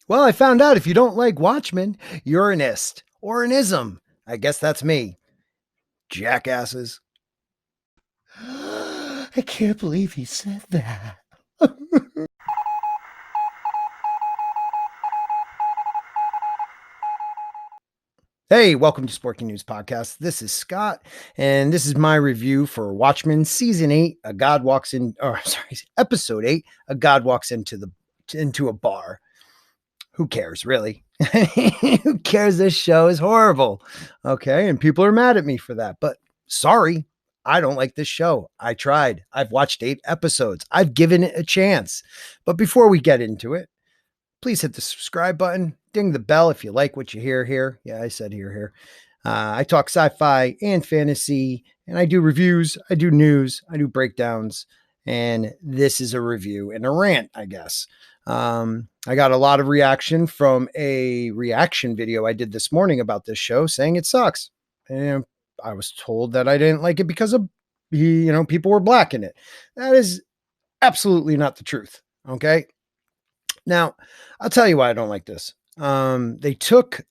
Well, I found out if you don't like Watchmen, you're an ist or an ism. I guess that's me. Jackasses. I can't believe he said that. Hey, welcome to Sporking News Podcast. This is Scott, and this is my review for Watchmen Season 8, A God Walks in, or sorry, Episode 8, A God Walks into a Bar. Who cares, really? Who cares? This show is horrible. Okay. And people are mad at me for that. But sorry, I don't like this show. I tried. I've watched 8 episodes. I've given it a chance. But before we get into it, please hit the subscribe button, ding the bell if you like what you hear here. Yeah, I said here. I talk sci-fi and fantasy, and I do reviews, I do news, I do breakdowns, and this is a review and a rant, I guess. I got a lot of reaction from a reaction video I did this morning about this show saying it sucks. And I was told that I didn't like it because of people were black in it. That is absolutely not the truth. Okay. Now, I'll tell you why I don't like this. They took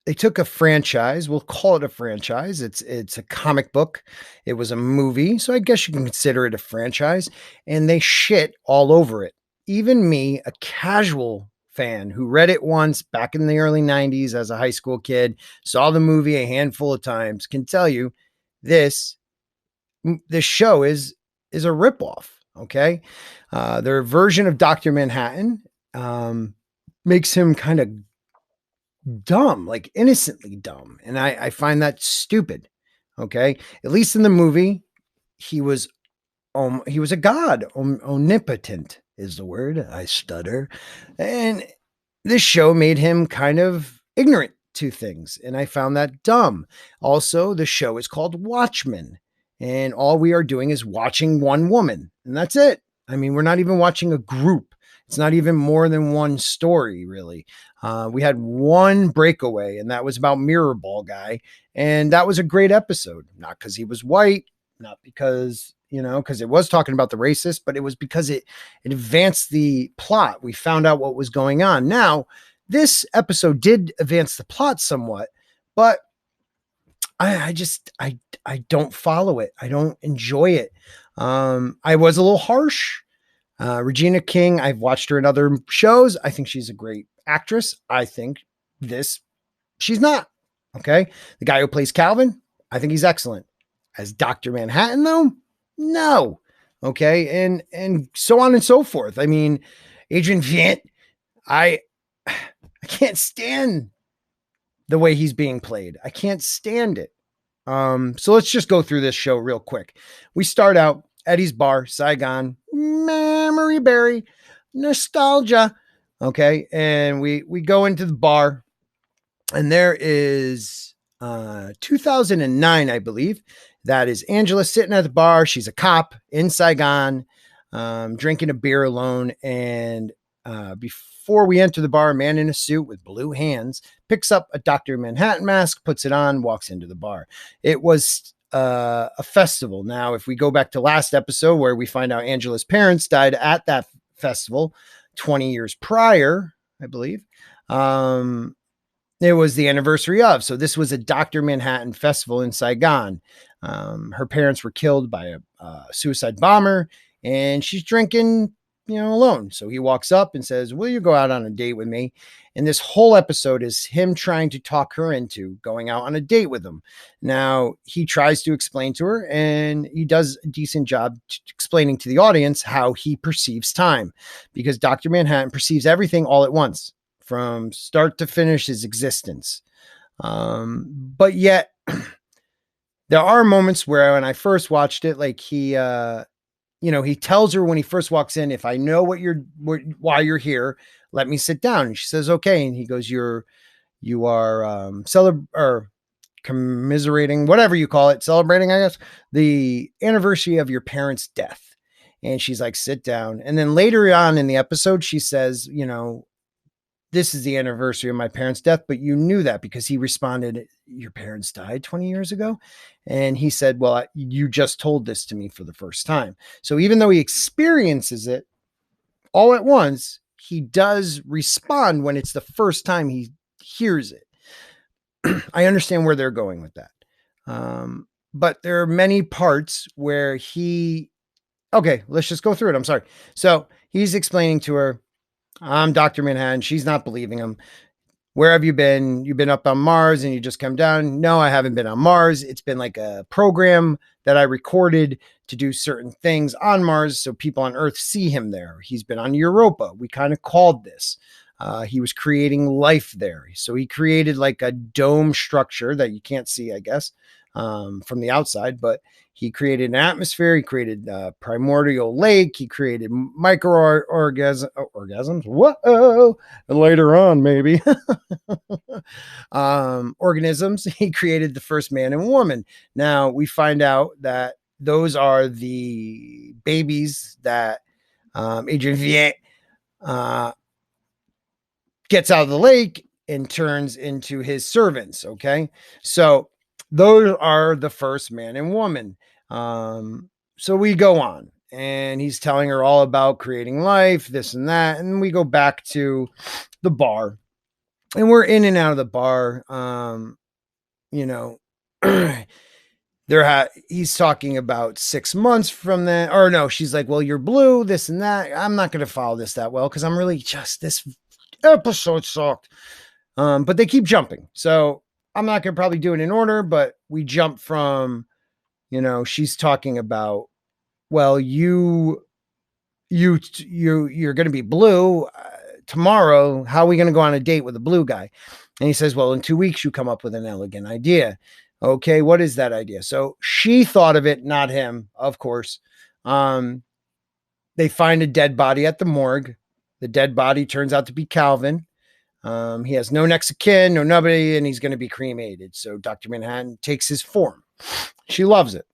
a franchise. We'll call it a franchise. It's a comic book. It was a movie, so I guess you can consider it a franchise. And they shit all over it. Even me, a casual fan who read it once back in the early 90s as a high school kid, saw the movie a handful of times, can tell you this show is a ripoff. Okay. Their version of Dr. Manhattan makes him kind of dumb, like innocently dumb. And I find that stupid. Okay. At least in the movie, he was a god, omnipotent is the word. I stutter. And this show made him kind of ignorant to things. And I found that dumb. Also, the show is called Watchmen. And all we are doing is watching one woman. And that's it. I mean, we're not even watching a group. It's not even more than one story, really. We had one breakaway, and that was about Mirror Ball Guy. And that was a great episode. Not because he was white, not because because it was talking about the racist, but it was because it advanced the plot. We found out what was going on. Now, this episode did advance the plot somewhat, but I don't follow it. I don't enjoy it. I was a little harsh. Regina King, I've watched her in other shows. I think she's a great actress. I think she's not. Okay. The guy who plays Calvin, I think he's excellent. As Dr. Manhattan, though, no. Okay. And so on and so forth. I mean, Adrian Vient, I can't stand the way he's being played. I can't stand it. So let's just go through this show real quick. We start out Eddie's Bar, Saigon, memory berry, nostalgia. Okay. And we go into the bar, and there is 2009, I believe. That is Angela sitting at the bar. She's a cop in Saigon, drinking a beer alone. And before we enter the bar, a man in a suit with blue hands picks up a Dr. Manhattan mask, puts it on, walks into the bar. It was a festival. Now, if we go back to last episode where we find out Angela's parents died at that festival 20 years prior, I believe, it was the anniversary of. So this was a Dr. Manhattan festival in Saigon. Her parents were killed by a suicide bomber, and she's drinking, alone. So he walks up and says, "Will you go out on a date with me?" And this whole episode is him trying to talk her into going out on a date with him. Now, he tries to explain to her, and he does a decent job explaining to the audience how he perceives time, because Dr. Manhattan perceives everything all at once from start to finish his existence. But yet there are moments where when I first watched it, like he tells her when he first walks in, "If I know why you're here, let me sit down." And she says, "Okay." And he goes, you are commiserating, whatever you call it, celebrating, I guess, the anniversary of your parents' death. And she's like, "Sit down." And then later on in the episode, she says, "This is the anniversary of my parents' death, but you knew that," because he responded, "Your parents died 20 years ago?" And he said, "Well, you just told this to me for the first time." So even though he experiences it all at once, he does respond when it's the first time he hears it. I understand where they're going with that. But there are many parts where okay, let's just go through it. I'm sorry. So he's explaining to her, I'm Dr. Manhattan. She's not believing him. Where have you been? You've been up on Mars and you just come down. No, I haven't been on Mars. It's been like a program that I recorded to do certain things on Mars so people on Earth see him there. He's been on Europa. We kind of called this. He was creating life there. So he created like a dome structure that you can't see, I guess, from the outside, but he created an atmosphere. He created a primordial lake. He created orgasms. Whoa! And later on, maybe organisms. He created the first man and woman. Now we find out that those are the babies that Adrian Viet gets out of the lake and turns into his servants. Okay, so those are the first man and woman. So we go on and he's telling her all about creating life, this and that. And we go back to the bar and we're in and out of the bar. You know, he's talking about 6 months from that, or no, she's like, well, you're blue, this and that. I'm not going to follow this that well, cause I'm really just, this episode sucked. But they keep jumping. So I'm not going to probably do it in order, but we jump from, she's talking about, well, you're going to be blue tomorrow. How are we going to go on a date with a blue guy? And he says, well, in 2 weeks, you come up with an elegant idea. Okay. What is that idea? So she thought of it, not him, of course. They find a dead body at the morgue. The dead body turns out to be Calvin. He has no next of kin, no nobody, and he's going to be cremated. So Dr. Manhattan takes his form. She loves it.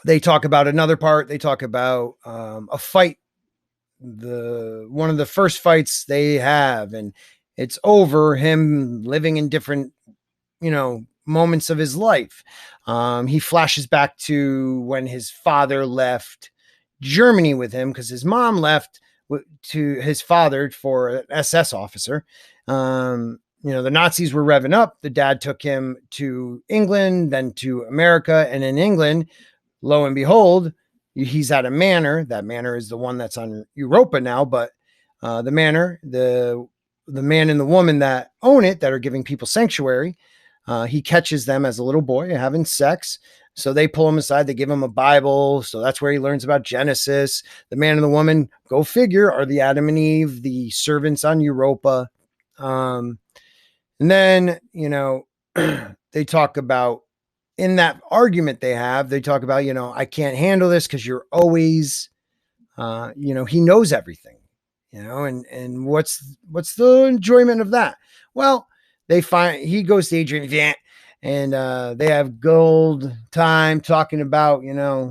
They talk about another part. They talk about a fight, one of the first fights they have, and it's over him living in different, moments of his life. He flashes back to when his father left Germany with him because his mom left to his father for an SS officer. The Nazis were revving up. The dad took him to England, then to America. And in England, lo and behold, he's at a manor. That manor is the one that's on Europa now, but the manor, the man and the woman that own it, that are giving people sanctuary, he catches them as a little boy having sex. So they pull him aside. They give him a Bible. So that's where he learns about Genesis. The man and the woman, go figure, are the Adam and Eve, the servants on Europa. And then, they talk about, in that argument they have, they talk about, I can't handle this because you're always, he knows everything, and what's the enjoyment of that? Well, he goes to Adrian Viet and they have gold time talking about,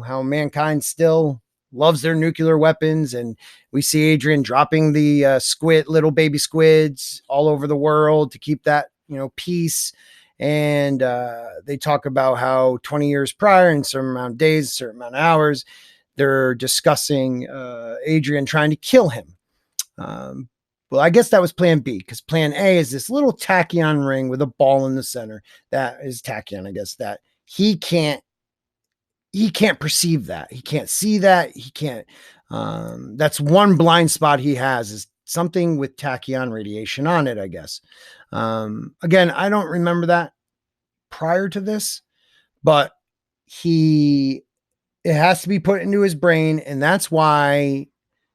how mankind still loves their nuclear weapons. And we see Adrian dropping the little baby squids all over the world to keep that, peace. And they talk about how 20 years prior, in a certain amount of days, a certain amount of hours, they're discussing Adrian trying to kill him. Well, I guess that was plan B, because plan A is this little tachyon ring with a ball in the center. That is tachyon, I guess, that he can't perceive that. He can't see that. He can't. That's one blind spot he has, is something with tachyon radiation on it, I guess. Again, I don't remember that prior to this, but it has to be put into his brain. And that's why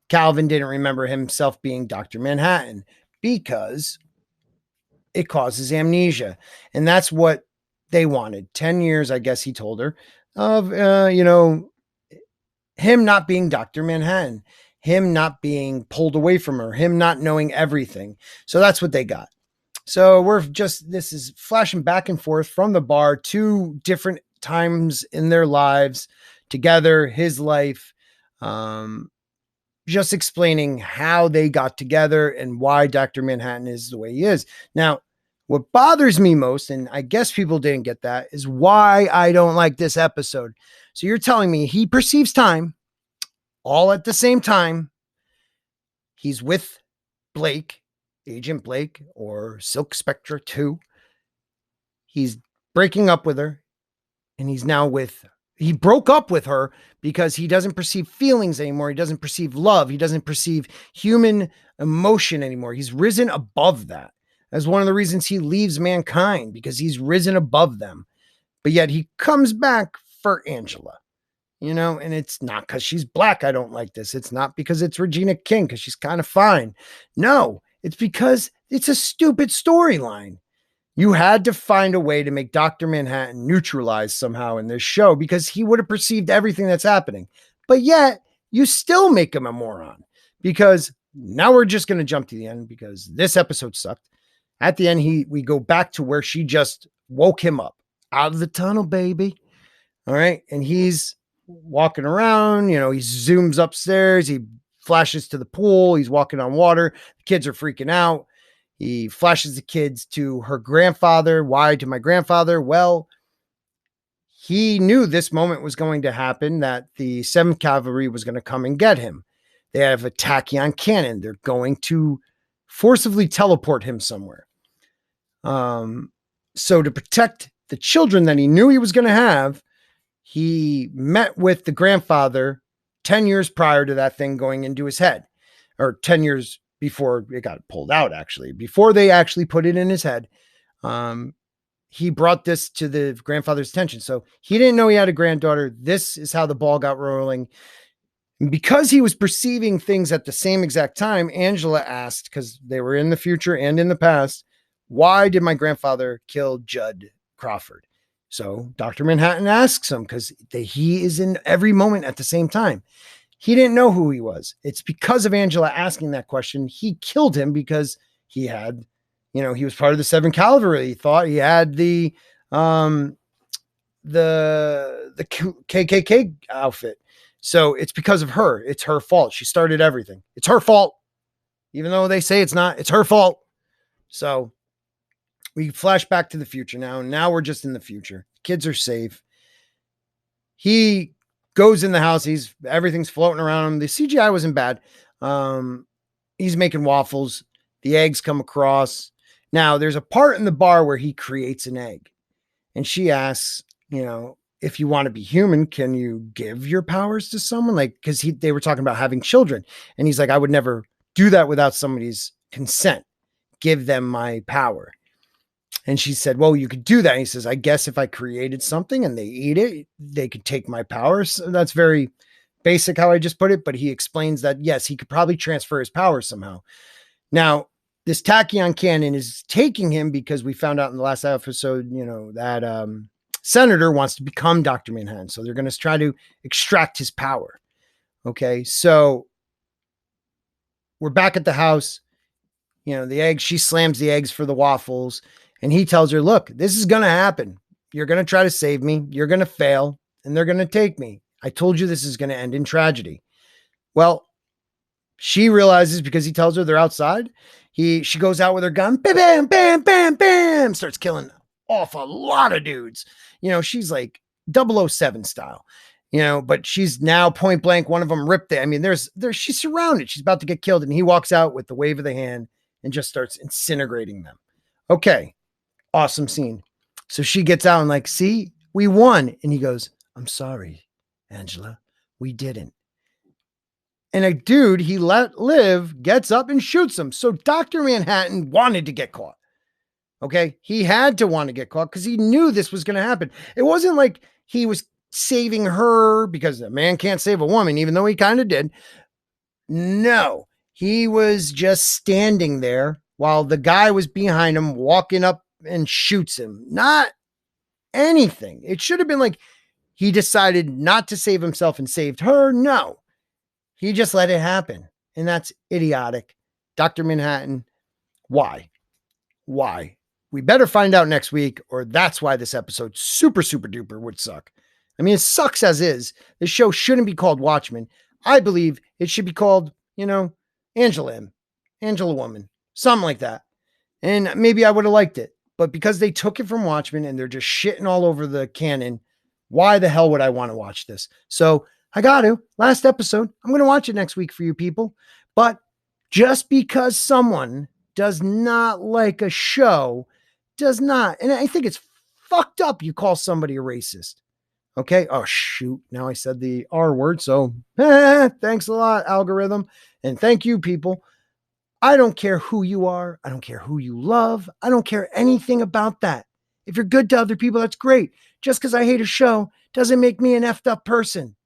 Calvin didn't remember himself being Dr. Manhattan, because it causes amnesia. And that's what they wanted. 10 years, I guess he told her, of, him not being Dr. Manhattan, him not being pulled away from her, him not knowing everything. So that's what they got. So this is flashing back and forth from the bar to different times in their lives together, his life, just explaining how they got together and why Dr. Manhattan is the way he is. Now, what bothers me most, and I guess people didn't get that, is why I don't like this episode. So you're telling me he perceives time all at the same time. He's with Blake, Agent Blake, or Silk Spectre 2. He's breaking up with her, and he broke up with her because he doesn't perceive feelings anymore. He doesn't perceive love. He doesn't perceive human emotion anymore. He's risen above that. That's one of the reasons he leaves mankind, because he's risen above them. But yet he comes back for Angela, and it's not because she's black. I don't like this. It's not because it's Regina King, because she's kind of fine. No, it's because it's a stupid storyline. You had to find a way to make Dr. Manhattan neutralize somehow in this show, because he would have perceived everything that's happening. But yet you still make him a moron, because now we're just going to jump to the end, because this episode sucked. At the end, we go back to where she just woke him up out of the tunnel, baby. All right. And he's walking around, he zooms upstairs. He flashes to the pool. He's walking on water. The kids are freaking out. He flashes the kids to her grandfather. Why to my grandfather? Well, he knew this moment was going to happen, that the 7th Cavalry was going to come and get him. They have a tachyon cannon. They're going to forcibly teleport him somewhere. So to protect the children that he knew he was going to have, he met with the grandfather 10 years prior to that thing going into his head, or 10 years before it got pulled out, actually, before they actually put it in his head. He brought this to the grandfather's attention. So he didn't know he had a granddaughter. This is how the ball got rolling. And because he was perceiving things at the same exact time, Angela asked, because they were in the future and in the past, why did my grandfather kill Judd Crawford? So Dr. Manhattan asks him, because he is in every moment at the same time. He didn't know who he was. It's because of Angela asking that question. He killed him because he had, he was part of the 7th Cavalry. He thought he had the KKK outfit. So it's because of her. It's her fault. She started everything. It's her fault. Even though they say it's not, it's her fault. So we flash back to the future now. Now we're just in the future. Kids are safe. He goes in the house. Everything's floating around him. The CGI wasn't bad. He's making waffles. The eggs come across. Now there's a part in the bar where he creates an egg, and she asks, if you want to be human, can you give your powers to someone? Because they were talking about having children, and he's like, I would never do that without somebody's consent. Give them my power. And she said, well, you could do that. And he says, I guess if I created something and they eat it, they could take my powers. So that's very basic how I just put it. But he explains that, yes, he could probably transfer his powers somehow. Now, this tachyon cannon is taking him because we found out in the last episode, that Senator wants to become Dr. Manhattan. So they're going to try to extract his power. Okay, so we're back at the house. The eggs, she slams the eggs for the waffles. And he tells her, look, this is going to happen. You're going to try to save me. You're going to fail, and they're going to take me. I told you this is going to end in tragedy. Well, she realizes, because he tells her they're outside, she goes out with her gun, bam, bam, bam, bam, bam, starts killing off a lot of dudes. She's like 007 style, but she's now point blank. One of them ripped it. I mean, she's surrounded. She's about to get killed. And he walks out with the wave of the hand and just starts incinerating them. Okay. Awesome scene. So she gets out and like, see, we won. And he goes, I'm sorry, Angela, we didn't. And a dude he let live gets up and shoots him. So Dr. Manhattan wanted to get caught. Okay. He had to want to get caught because he knew this was going to happen. It wasn't like he was saving her because a man can't save a woman, even though he kind of did. No, he was just standing there while the guy was behind him walking up and shoots him. Not anything. It should have been like he decided not to save himself and saved her. No, he just let it happen. And that's idiotic. Dr. Manhattan, why? We better find out next week, or that's why this episode super, super duper would suck. I mean, it sucks as is. This show shouldn't be called Watchmen. I believe it should be called, Angela Woman, something like that. And maybe I would have liked it. But because they took it from Watchmen and they're just shitting all over the canon, why the hell would I want to watch this? So I got to. Last episode. I'm going to watch it next week for you people. But Just because someone does not like a show does not, and I think it's fucked up you call somebody a racist. Okay. Oh, shoot. Now I said the R word. So thanks a lot, algorithm. And thank you, people. I don't care who you are. I don't care who you love. I don't care anything about that. If you're good to other people, that's great. Just because I hate a show doesn't make me an effed up person.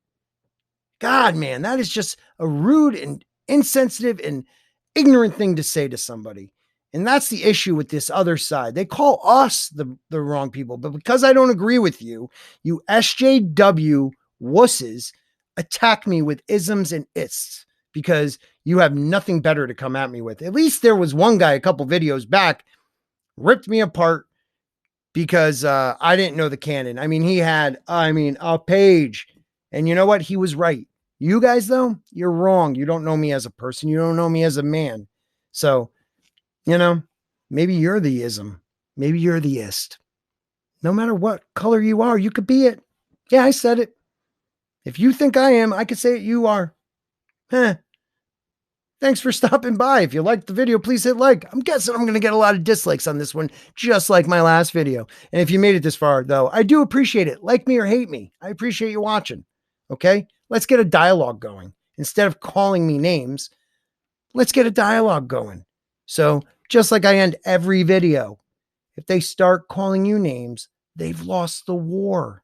God, man, that is just a rude and insensitive and ignorant thing to say to somebody. And that's the issue with this other side. They call us the wrong people, but because I don't agree with you, you SJW wusses attack me with isms and ists because you have nothing better to come at me with. At least there was one guy a couple videos back ripped me apart because I didn't know the canon. I mean, he had, a page. And you know what? He was right. You guys, though, you're wrong. You don't know me as a person. You don't know me as a man. So, maybe you're the ism. Maybe you're the ist. No matter what color you are, you could be it. Yeah, I said it. If you think I am, I could say it. You are. Huh. Thanks for stopping by. If you liked the video, please hit like. I'm guessing I'm going to get a lot of dislikes on this one, just like my last video. And if you made it this far, though, I do appreciate it. Like me or hate me. I appreciate you watching. Okay? Let's get a dialogue going. Instead of calling me names, let's get a dialogue going. So, just like I end every video, if they start calling you names, they've lost the war.